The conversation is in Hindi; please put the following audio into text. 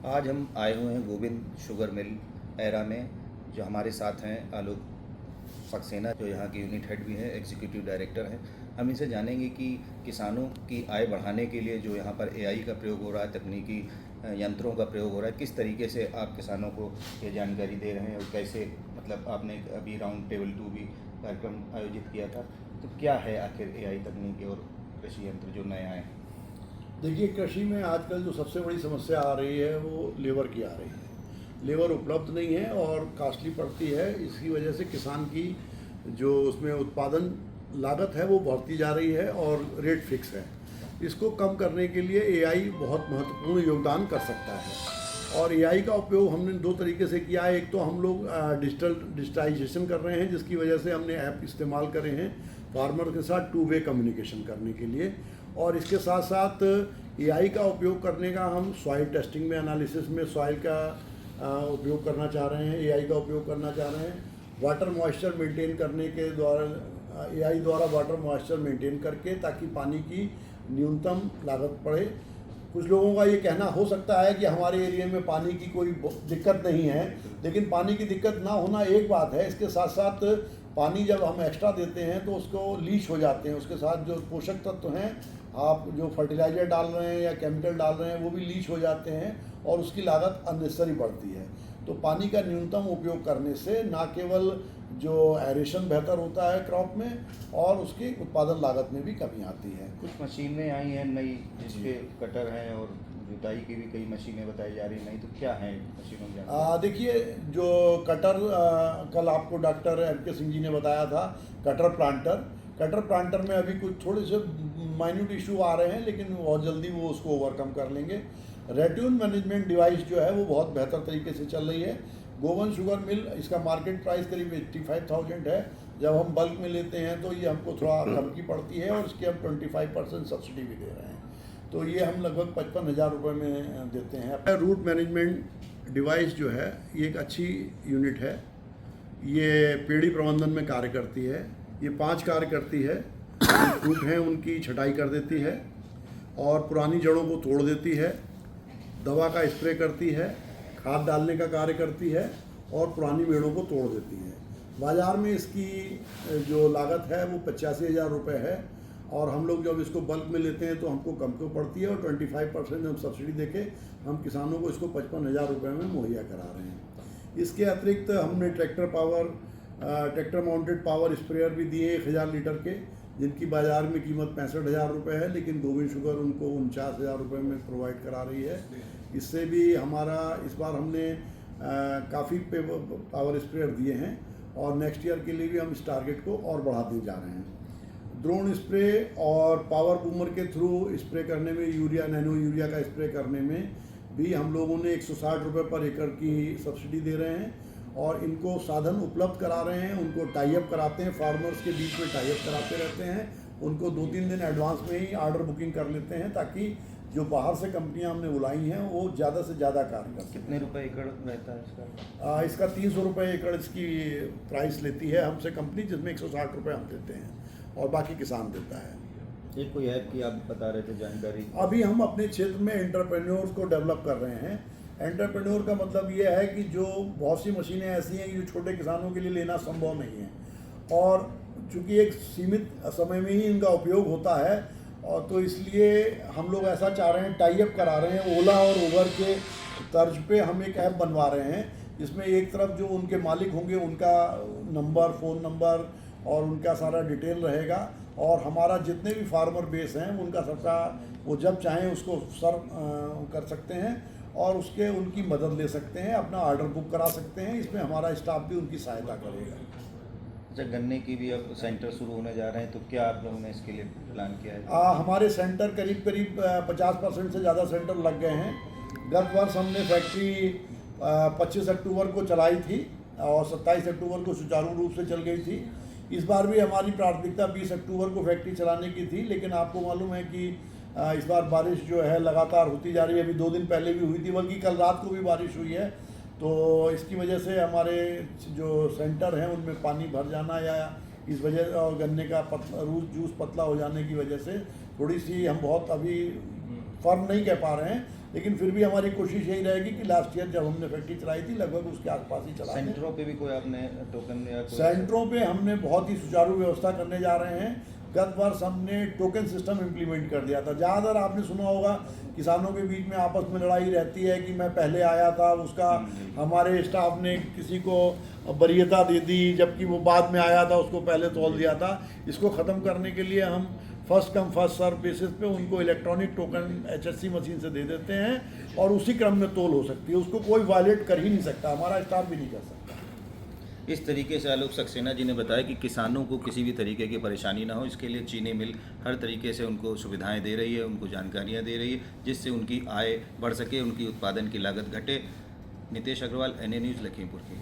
आज हम आए हुए हैं गोविंद शुगर मिल एरा में। जो हमारे साथ हैं आलोक सक्सेना, जो यहाँ के यूनिट हेड भी हैं, एग्जीक्यूटिव डायरेक्टर हैं। हम इनसे जानेंगे कि किसानों की आय बढ़ाने के लिए जो यहाँ पर एआई का प्रयोग हो रहा है, तकनीकी यंत्रों का प्रयोग हो रहा है, किस तरीके से आप किसानों को ये जानकारी दे रहे हैं और कैसे, मतलब आपने अभी राउंड टेबल 2 भी कार्यक्रम आयोजित किया था, तो क्या है आखिर एआई तकनीकी और कृषि यंत्र जो नए आए हैं? देखिए, कृषि में आजकल जो सबसे बड़ी समस्या आ रही है वो लेबर की आ रही है। लेबर उपलब्ध नहीं है और कॉस्टली पड़ती है। इसकी वजह से किसान की जो उसमें उत्पादन लागत है वो बढ़ती जा रही है और रेट फिक्स है। इसको कम करने के लिए एआई बहुत महत्वपूर्ण योगदान कर सकता है और एआई का उपयोग हमने दो तरीके से किया है। एक तो हम लोग डिजिटाइजेशन कर रहे हैं, जिसकी वजह से हमने ऐप इस्तेमाल करे हैं फार्मर के साथ 2 वे कम्युनिकेशन करने के लिए। और इसके साथ साथ एआई का उपयोग करने का हम सॉइल टेस्टिंग में, एनालिसिस में सॉइल का उपयोग करना चाह रहे हैं, एआई का उपयोग करना चाह रहे हैं। वाटर मॉइस्चर मेंटेन करने के द्वारा एआई द्वारा वाटर मॉइस्चर मेंटेन करके, ताकि पानी की न्यूनतम लागत पड़े। कुछ लोगों का ये कहना हो सकता है कि हमारे एरिया में पानी की कोई दिक्कत नहीं है, लेकिन पानी की दिक्कत ना होना एक बात है, इसके साथ साथ पानी जब हम एक्स्ट्रा देते हैं तो उसको लीच हो जाते हैं, उसके साथ जो पोषक तत्व हैं, आप जो फर्टिलाइज़र डाल रहे हैं या केमिकल डाल रहे हैं, वो भी लीच हो जाते हैं और उसकी लागत अननेसेसरी बढ़ती है। तो पानी का न्यूनतम उपयोग करने से ना केवल जो एरेशन बेहतर होता है क्रॉप में, और उसकी उत्पादन लागत में भी कमी आती है। कुछ मशीनें आई हैं नई, जिसके कटर हैं और जुताई की भी कई मशीनें बताई जा रही हैं, नहीं तो क्या हैं मशीनों की? देखिए, जो कटर कल आपको डॉक्टर एम.के. सिंह जी ने बताया था, कटर प्लांटर में अभी कुछ थोड़े से माइन्यूट इशू आ रहे हैं, लेकिन बहुत जल्दी वो उसको ओवरकम कर लेंगे। रेट्यून मैनेजमेंट डिवाइस जो है वो बहुत बेहतर तरीके से चल रही है। गोविंद शुगर मिल, इसका मार्केट प्राइस करीब 85,000 है। जब हम बल्क में लेते हैं तो ये हमको थोड़ा कम की पड़ती है और इसके हम 25% सब्सिडी भी दे रहे हैं। तो ये हम लगभग 55,000 रुपये में देते हैं। रूट मैनेजमेंट डिवाइस जो है ये एक अच्छी यूनिट है। ये पेड़ी प्रबंधन में कार्य करती है। ये 5 कार्य करती है। रूट हैं उनकी छटाई कर देती है और पुरानी जड़ों को तोड़ देती है, दवा का स्प्रे करती है, खाद डालने का कार्य करती है और पुरानी मेड़ों को तोड़ देती है। बाज़ार में इसकी जो लागत है वो 85,000 रुपये है और हम लोग जब इसको बल्क में लेते हैं तो हमको कम को पड़ती है और 25% हम सब्सिडी देके हम किसानों को इसको 55,000 रुपये में मुहैया करा रहे हैं। इसके अतिरिक्त हमने ट्रैक्टर माउंटेड पावर स्प्रेयर भी दिए 1,000 लीटर के, जिनकी बाज़ार में कीमत 65,000 रुपये है, लेकिन गोविंद शुगर उनको 49,000 रुपये में प्रोवाइड करा रही है। इससे भी हमारा इस बार हमने काफ़ी पावर स्प्रेयर दिए हैं और नेक्स्ट ईयर के लिए भी हम इस टारगेट को और बढ़ाते जा रहे हैं। ड्रोन स्प्रे और पावर बूमर के थ्रू स्प्रे करने में, यूरिया, नैनो यूरिया का स्प्रे करने में भी हम लोगों ने 160 रुपये पर एकड़ की सब्सिडी दे रहे हैं और इनको साधन उपलब्ध करा रहे हैं। उनको टाई अप कराते हैं, फार्मर्स के बीच में टाई अप कराते रहते हैं। उनको 2-3 दिन एडवांस में ही ऑर्डर बुकिंग कर लेते हैं, ताकि जो बाहर से कंपनियां हमने बुलाई हैं वो ज़्यादा से ज़्यादा कार्य कर। कितने रुपए एकड़ रहता है इसका? इसका 300 रुपये एकड़ इसकी प्राइस लेती है हमसे कंपनी, जिसमें 160 रुपये हम देते हैं और बाकी किसान देता है। ये कोई ऐप की आप बता रहे थे जानकारी? अभी हम अपने क्षेत्र में एंटरप्रेन्योर्स को डेवलप कर रहे हैं। एंटरप्रेन्योर का मतलब ये है कि जो बहुत सी मशीनें ऐसी हैं जो छोटे किसानों के लिए लेना संभव नहीं है और चूँकि एक सीमित समय में ही इनका उपयोग होता है, और तो इसलिए हम लोग ऐसा चाह रहे हैं, टाई अप करा रहे हैं। ओला और उबर के तर्ज पे हम एक ऐप बनवा रहे हैं, जिसमें एक तरफ जो उनके मालिक होंगे उनका नंबर, फ़ोन नंबर और उनका सारा डिटेल रहेगा, और हमारा जितने भी फार्मर बेस हैं उनका सबका, वो जब चाहें उसको सर्व कर सकते हैं और उसके उनकी मदद ले सकते हैं, अपना ऑर्डर बुक करा सकते हैं। इसमें हमारा स्टाफ भी उनकी सहायता करेगा। अच्छा, गन्ने की भी अब सेंटर शुरू होने जा रहे हैं, तो क्या आप लोगों ने इसके लिए प्लान किया है? हमारे सेंटर करीब 50% से ज़्यादा सेंटर लग गए हैं। गत वर्ष हमने फैक्ट्री 25 अक्टूबर को चलाई थी और 27 अक्टूबर को सुचारू रूप से चल गई थी। इस बार भी हमारी प्राथमिकता 20 अक्टूबर को फैक्ट्री चलाने की थी, लेकिन आपको मालूम है कि इस बार बारिश जो है लगातार होती जा रही है। अभी 2 दिन पहले भी हुई थी, बल्कि कल रात को भी बारिश हुई है। तो इसकी वजह से हमारे जो सेंटर हैं उनमें पानी भर जाना या इस वजह और गन्ने का जूस पतला हो जाने की वजह से थोड़ी सी हम बहुत अभी फर्म नहीं कह पा रहे हैं, लेकिन फिर भी हमारी कोशिश यही रहेगी कि लास्ट ईयर जब हमने फैक्ट्री चलाई थी लगभग उसके आसपास ही चला दें। सेंटरों पे भी कोई आपने टोकन या कोई सेंटरों पे हमने बहुत ही सुचारू व्यवस्था करने जा रहे हैं। गत वर्ष हमने टोकन सिस्टम इम्प्लीमेंट कर दिया था। ज़्यादातर आपने सुना होगा किसानों के बीच में आपस में लड़ाई रहती है कि मैं पहले आया था, उसका हमारे स्टाफ ने किसी को वरीयता दे दी जबकि वो बाद में आया था, उसको पहले तोल दिया था। इसको ख़त्म करने के लिए हम first come first serve basis पे उनको इलेक्ट्रॉनिक टोकन HSC मशीन से दे देते हैं और उसी क्रम में तोल हो सकती है। उसको कोई वायलेट कर ही नहीं सकता, हमारा स्टाफ भी नहीं कर सकता। इस तरीके से आलोक सक्सेना जी ने बताया कि किसानों को किसी भी तरीके की परेशानी ना हो, इसके लिए चीनी मिल हर तरीके से उनको सुविधाएं दे रही है, उनको जानकारियां दे रही है, जिससे उनकी आय बढ़ सके, उनकी उत्पादन की लागत घटे। नितेश अग्रवाल, NA न्यूज़, लखीमपुर की।